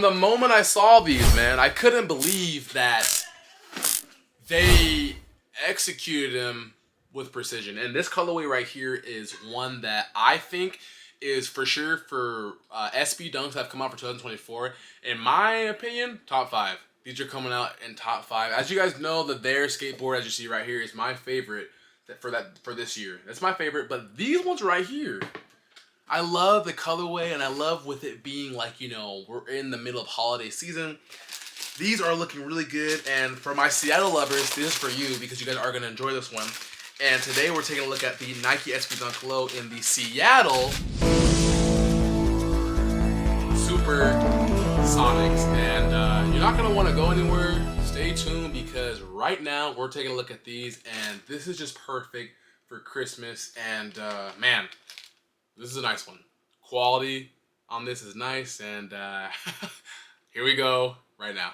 The moment I saw these, man, I couldn't believe that they executed them with precision. And this colorway right here is one that I think is for sure for SB Dunks that have come out for 2024. In my opinion, top 5. These are coming out in top 5. As you guys know, the There skateboard, as you see right here, is my favorite for this year. That's my favorite. But these ones right here, I love the colorway, and I love with it being like, you know, we're in the middle of holiday season. These are looking really good, and for my Seattle lovers, this is for you because you guys are going to enjoy this one. And today we're taking a look at the Nike SB Dunk Low in the Seattle Supersonics. And you're not going to want to go anywhere. Stay tuned because right now we're taking a look at these, and this is just perfect for Christmas. And man, this is a nice one. Quality on this is nice, and here we go right now.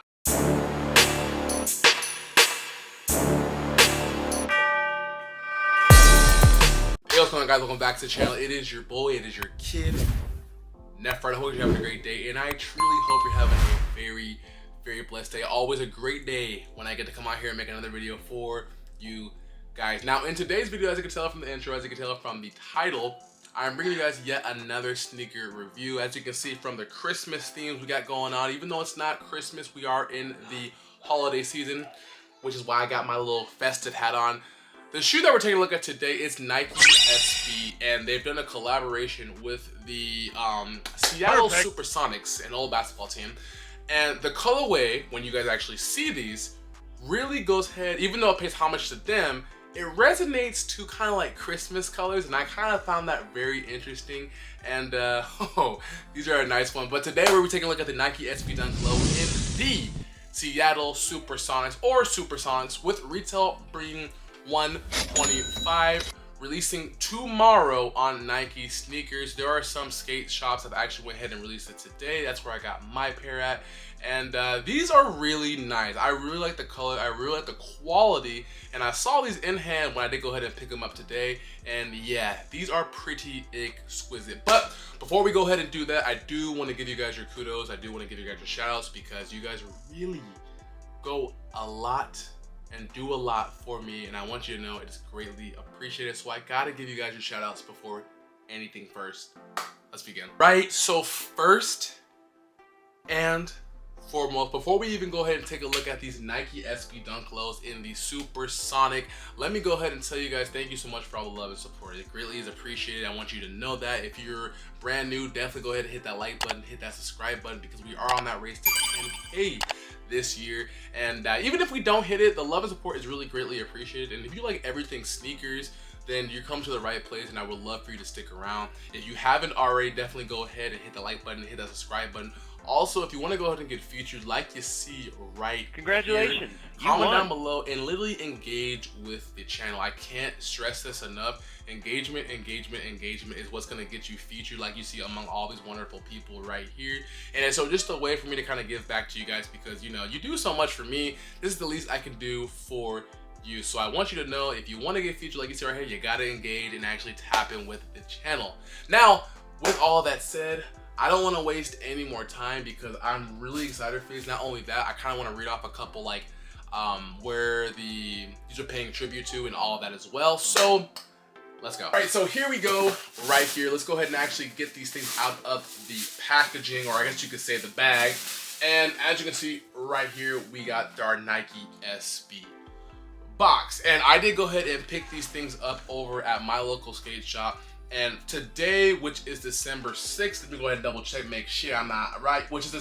Hey, what's going on, guys? Welcome back to the channel. It is your boy, it is your kid, Nefred. I hope you're having a great day, and I truly hope you're having a very, very blessed day. Always a great day when I get to come out here and make another video for you guys. Now, in today's video, as you can tell from the intro, as you can tell from the title, I'm bringing you guys yet another sneaker review. As you can see from the Christmas themes we got going on, even though it's not Christmas, we are in the holiday season, which is why I got my little festive hat on. The shoe that we're taking a look at today is Nike SB, and they've done a collaboration with the Seattle Supersonics, an old basketball team. And the colorway, when you guys actually see these, really goes ahead, even though it pays homage to them, it resonates to kind of like Christmas colors, and I kind of found that very interesting. And oh, these are a nice one. But today we're taking a look at the Nike SB Dunk Low in the Seattle Supersonics, or Supersonics, with retail being $125, releasing tomorrow on Nike sneakers. There are some skate shops that actually went ahead and released it today. That's where I got my pair at. And these are really nice. I really like the color, I really like the quality, and I saw these in hand when I did go ahead and pick them up today. And yeah, these are pretty exquisite. But before we go ahead and do that, I do want to give you guys your kudos. I do want to give you guys your shout outs because you guys really go a lot and do a lot for me, and I want you to know it's greatly appreciated. So I gotta give you guys your shout outs before anything first. Let's begin. Right, so first and foremost, before we even go ahead and take a look at these Nike SB Dunk Lows in the Supersonic, let me go ahead and tell you guys thank you so much for all the love and support. It greatly is appreciated. I want you to know that. If you're brand new, definitely go ahead and hit that like button, hit that subscribe button, because we are on that race to 10K this year. And even if we don't hit it, the love and support is really greatly appreciated. And if you like everything sneakers, then you come to the right place, and I would love for you to stick around. If you haven't already, definitely go ahead and hit the like button, hit that subscribe button. Also, if you want to go ahead and get featured like you see right congratulations here, comment down below and literally engage with the channel. I can't stress this enough. Engagement is what's going to get you featured like you see among all these wonderful people right here. And so just a way for me to kind of give back to you guys, because you know you do so much for me. This is the least I can do for you. So I want you to know, if you want to get featured like you see right here, you got to engage and actually tap in with the channel. Now, with all that said, I don't want to waste any more time because I'm really excited for these. Not only that, I kind of want to read off a couple like where these are paying tribute to and all of that as well. So let's go. All right, so here we go right here. Let's go ahead and actually get these things out of the packaging, or I guess you could say the bag. And as you can see right here, we got our Nike SB box. And I did go ahead and pick these things up over at my local skate shop. And today, which is December 6th, let me go ahead and double check, make sure I'm not right, which is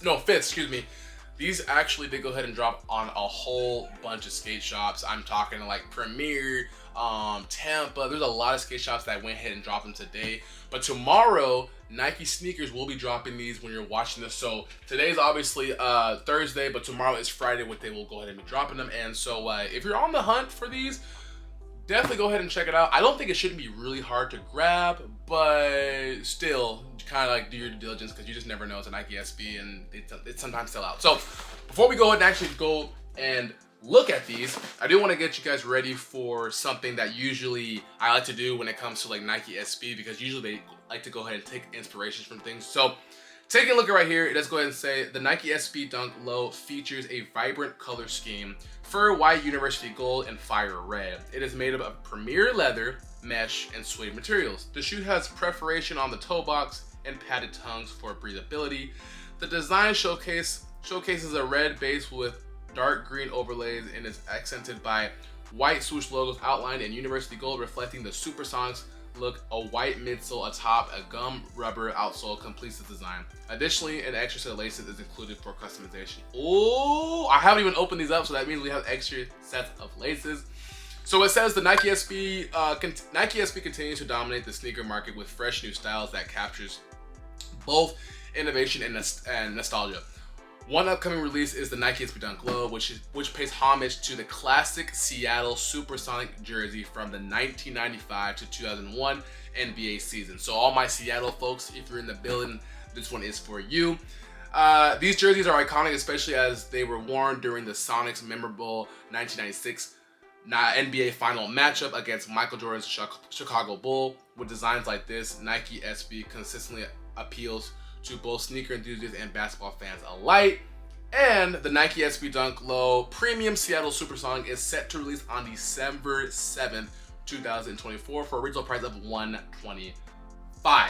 no, 5th, excuse me. These actually did go ahead and drop on a whole bunch of skate shops. I'm talking like Premier, Tampa. There's a lot of skate shops that went ahead and dropped them today. But tomorrow, Nike sneakers will be dropping these when you're watching this. So today's obviously Thursday, but tomorrow is Friday, when they will go ahead and be dropping them. And so if you're on the hunt for these, definitely go ahead and check it out. I don't think it shouldn't be really hard to grab, but still, kind of like do your due diligence, because you just never know. It's a Nike SB, and it's sometimes still out. So before we go ahead and actually go and look at these, I do want to get you guys ready for something that usually I like to do when it comes to like Nike SB, because usually they like to go ahead and take inspirations from things. So Taking a look right here, let's go ahead and say the Nike SB Dunk Low features a vibrant color scheme, fur white, university gold, and fire red. It is made up of premier leather, mesh, and suede materials. The shoe has perforation on the toe box and padded tongues for breathability. The design showcases a red base with dark green overlays and is accented by white swoosh logos outlined in university gold, reflecting the Supersonics look. A white midsole atop a gum rubber outsole completes the design. Additionally, an extra set of laces is included for customization. Oh, I haven't even opened these up, so that means we have extra sets of laces. So it says the Nike SB continues to dominate the sneaker market with fresh new styles that captures both innovation and nostalgia. One upcoming release is the Nike SB Dunk Low, which pays homage to the classic Seattle Supersonic jersey from the 1995 to 2001 NBA season. So all my Seattle folks, if you're in the building, this one is for you. These jerseys are iconic, especially as they were worn during the Sonics' memorable 1996 NBA final matchup against Michael Jordan's Chicago Bull. With designs like this, Nike SB consistently appeals to both sneaker enthusiasts and basketball fans alike. And the Nike SB Dunk Low Premium Seattle Supersonic is set to release on December 7th, 2024 for a retail price of $125.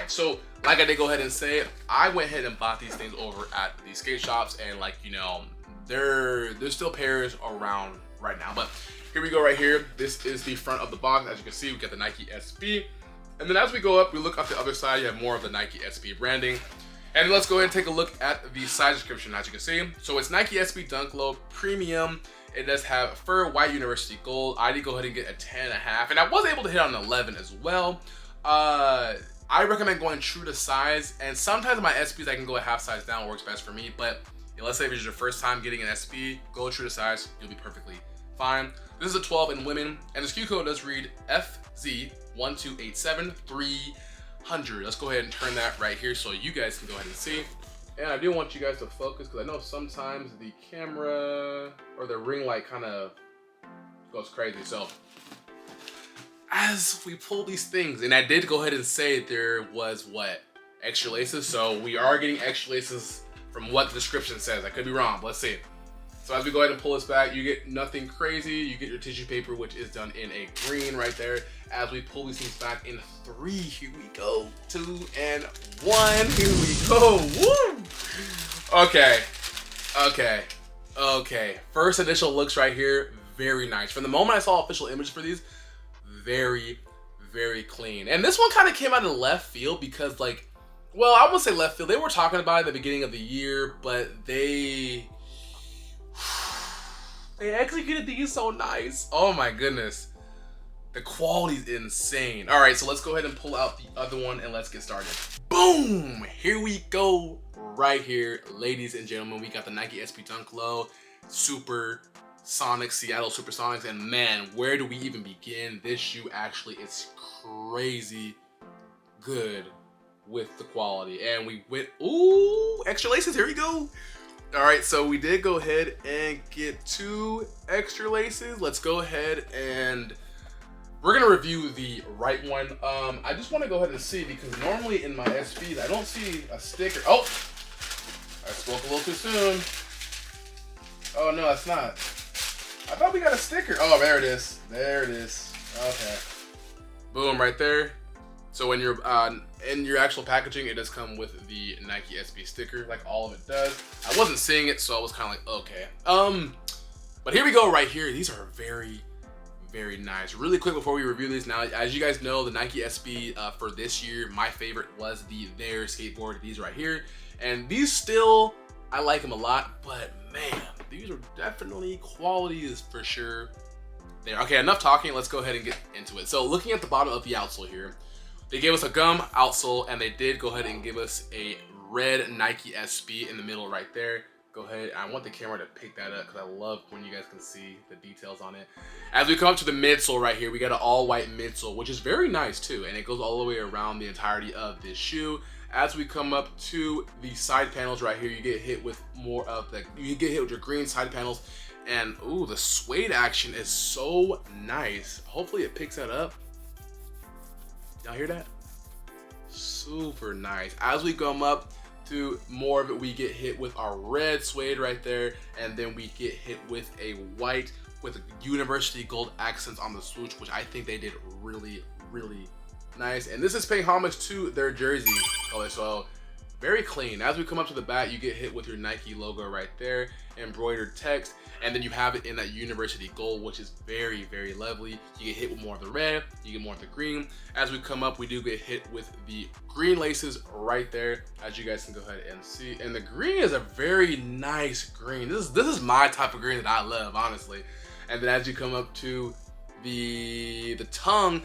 So like I did go ahead and say, I went ahead and bought these things over at the skate shops, and like, you know, there's still pairs around right now. But here we go right here. This is the front of the box. As you can see, we got the Nike SB. And then as we go up, we look up the other side, you have more of the Nike SB branding. And let's go ahead and take a look at the size description. As you can see, so it's Nike SB Dunk Low Premium. It does have fur white university gold. I did go ahead and get a 10.5, and I was able to hit on an 11 as well. I recommend going true to size, and sometimes my SBs I can go a half size down, works best for me. But let's say if it's your first time getting an SB, go true to size, you'll be perfectly fine. This is a 12 in women, and the SKU code does read FZ1287300. Let's go ahead and turn that right here so you guys can go ahead and see. And I do want you guys to focus, because I know sometimes the camera or the ring light kind of goes crazy. So as we pull these things, and I did go ahead and say there was what, extra laces. So we are getting extra laces from what the description says. I could be wrong, but let's see. So as we go ahead and pull this back, you get nothing crazy. You get your tissue paper, which is done in a green right there. As we pull these things back in 3, here we go, 2 and 1, here we go, woo! Okay. First initial looks right here, very nice. From the moment I saw official images for these, very, very clean. And this one kind of came out of left field because, like, well, I wouldn't say left field. They were talking about it at the beginning of the year, but they executed these so nice. Oh my goodness. The quality's insane. All right, so let's go ahead and pull out the other one and let's get started. Boom! Here we go right here. Ladies and gentlemen, we got the Nike SB Dunk Low Supersonics, Seattle Supersonics, and man, where do we even begin? This shoe actually is crazy good with the quality. And we went, ooh, extra laces, here we go. All right, so we did go ahead and get 2 extra laces. Let's go ahead and we're gonna review the right one. I just wanna go ahead and see, because normally in my SBs, I don't see a sticker. Oh, I spoke a little too soon. Oh no, it's not. I thought we got a sticker. Oh, there it is. There it is. Okay. Boom, right there. So when you're in your actual packaging, it does come with the Nike SB sticker, like all of it does. I wasn't seeing it, so I was kind of like, okay. But here we go right here. These are very, very nice. Really quick before we review these, now, as you guys know, the Nike SB for this year, my favorite was the There skateboard, these right here. And these still, I like them a lot, but man, these are definitely qualities for sure there. Okay, enough talking, let's go ahead and get into it. So looking at the bottom of the outsole here, they gave us a gum outsole, and they did go ahead and give us a red Nike SB in the middle right there. Go ahead, I want the camera to pick that up because I love when you guys can see the details on it. As we come up to the midsole right here, we got an all white midsole, which is very nice too, and it goes all the way around the entirety of this shoe. As we come up to the side panels right here, you get hit with more of the, you get hit with your green side panels, and ooh, the suede action is so nice. Hopefully it picks that up. Y'all hear that? Super nice. As we come up to to more of it, we get hit with our red suede right there, and then we get hit with a white with university gold accents on the swoosh, which I think they did really, really nice. And this is paying homage to their jersey color, so very clean. As we come up to the back, you get hit with your Nike logo right there, embroidered text, and then you have it in that university gold, which is very, very lovely. You get hit with more of the red, you get more of the green. As we come up, we do get hit with the green laces right there, as you guys can go ahead and see. And the green is a very nice green. This is my type of green that I love, honestly. And then as you come up to the tongue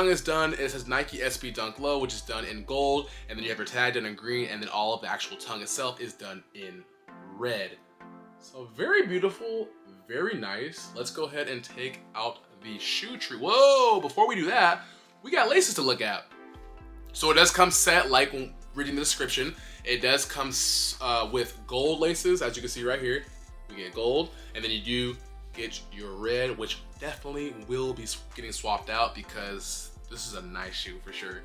is done, it says Nike SB Dunk Low, which is done in gold, and then you have your tag done in green, and then all of the actual tongue itself is done in red. So very beautiful, very nice. Let's go ahead and take out the shoe tree. Whoa, before we do that, we got laces to look at. So it does come set, like reading the description, it does come with gold laces, as you can see right here. We get gold, and then you do get your red, which definitely will be getting swapped out because this is a nice shoe for sure.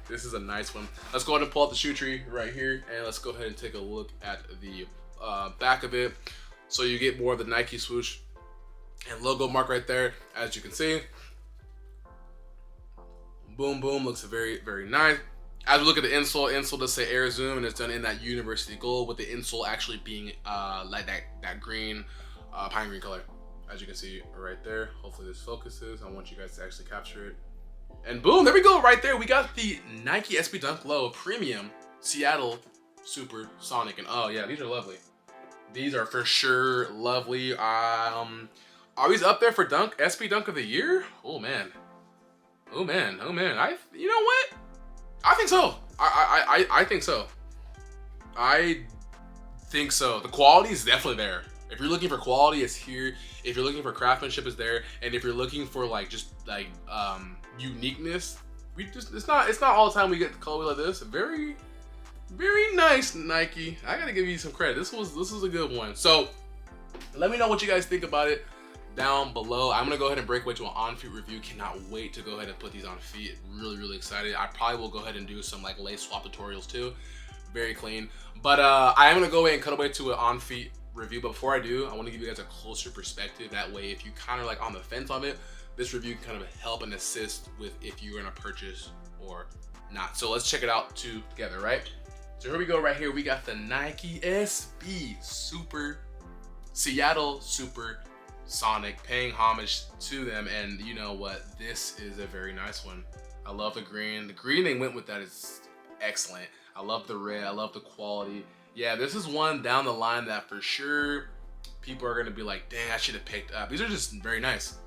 This is a nice one. Let's go ahead and pull out the shoe tree right here, and let's go ahead and take a look at the back of it. So you get more of the Nike swoosh and logo mark right there, as you can see. Boom, boom, looks very, very nice. As we look at the insole does say Air Zoom, and it's done in that university gold, with the insole actually being like that green, pine green color, as you can see right there. Hopefully this focuses. I want you guys to actually capture it. And boom, there we go right there. We got the Nike SB Dunk Low Premium Seattle Supersonic. And oh yeah, these are lovely. These are for sure lovely. Are these up there for SB Dunk of the Year? Oh man. Oh man, oh man. You know what? I think so. I think so. I think so. The quality is definitely there. If you're looking for quality, it's here. If you're looking for craftsmanship, it's there. And if you're looking for uniqueness, it's not all the time we get colorway like this. Very, very nice, Nike. I gotta give you some credit. This was a good one. So let me know what you guys think about it down below. I'm gonna go ahead and break away to an on-feet review. Cannot wait to go ahead and put these on feet. Really, really excited. I probably will go ahead and do some like lace swap tutorials too. Very clean. But I am gonna go away and cut away to an on-feet review. But before I do, I want to give you guys a closer perspective. That way, if you kind of like on the fence on it, this review can kind of help and assist with if you're gonna purchase or not. So let's check it out together, right? So here we go. Right here, we got the Nike SB Seattle Supersonic, paying homage to them. And you know what? This is a very nice one. I love the green. The green they went with that is excellent. I love the red. I love the quality. Yeah, this is one down the line that for sure people are gonna be like, dang, I should have picked up. These are just very nice.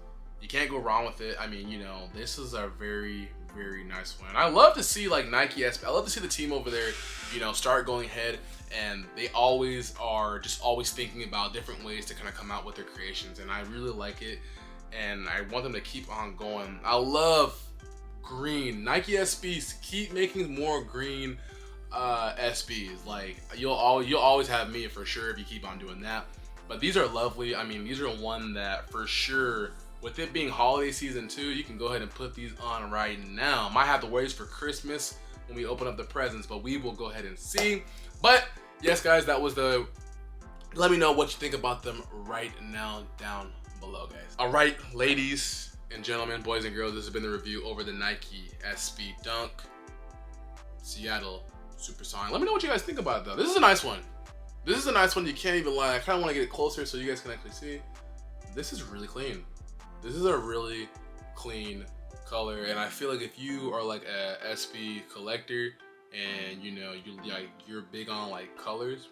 You can't go wrong with it. I mean, you know, this is a very, very nice one. I love to see like Nike SB. I love to see the team over there, you know, start going ahead, and they always are just always thinking about different ways to kind of come out with their creations, and I really like it, and I want them to keep on going. I love green. Nike SBs, keep making more green SBs. Like you'll always have me for sure if you keep on doing that. But these are lovely. I mean, these are one that for sure, with it being holiday season too, you can go ahead and put these on right now. Might have to wait for Christmas when we open up the presents, but we will go ahead and see. But yes, guys, that was the. Let me know what you think about them right now down below, guys. All right, ladies and gentlemen, boys and girls, this has been the review over the Nike SB Dunk Seattle Supersonic. Let me know what you guys think about it though. This is a nice one. This is a nice one. You can't even lie. I kind of want to get it closer so you guys can actually see. This is really clean. This is a really clean color, and I feel like if you are like a SB collector and you know you're big on like colors,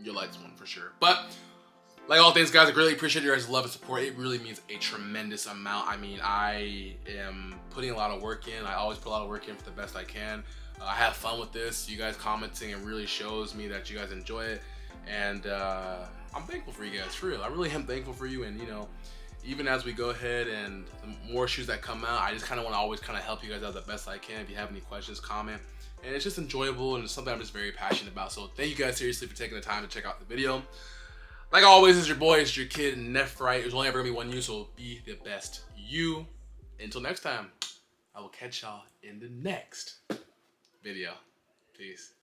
you'll like this one for sure. But like all things, guys, I greatly appreciate your guys' love and support. It really means a tremendous amount. I mean, I am putting a lot of work in. I always put a lot of work in for the best I can. I have fun with this. You guys commenting, it really shows me that you guys enjoy it, and I'm thankful for you guys, for real. I really am thankful for you, and you know, even as we go ahead and the more shoes that come out, I just kind of want to always kind of help you guys out the best I can. If you have any questions, comment. And it's just enjoyable, and it's something I'm just very passionate about. So thank you guys seriously for taking the time to check out the video. Like always, it's your boy, it's your kid, Nephrite. There's only ever gonna be one you, so be the best you. Until next time, I will catch y'all in the next video. Peace.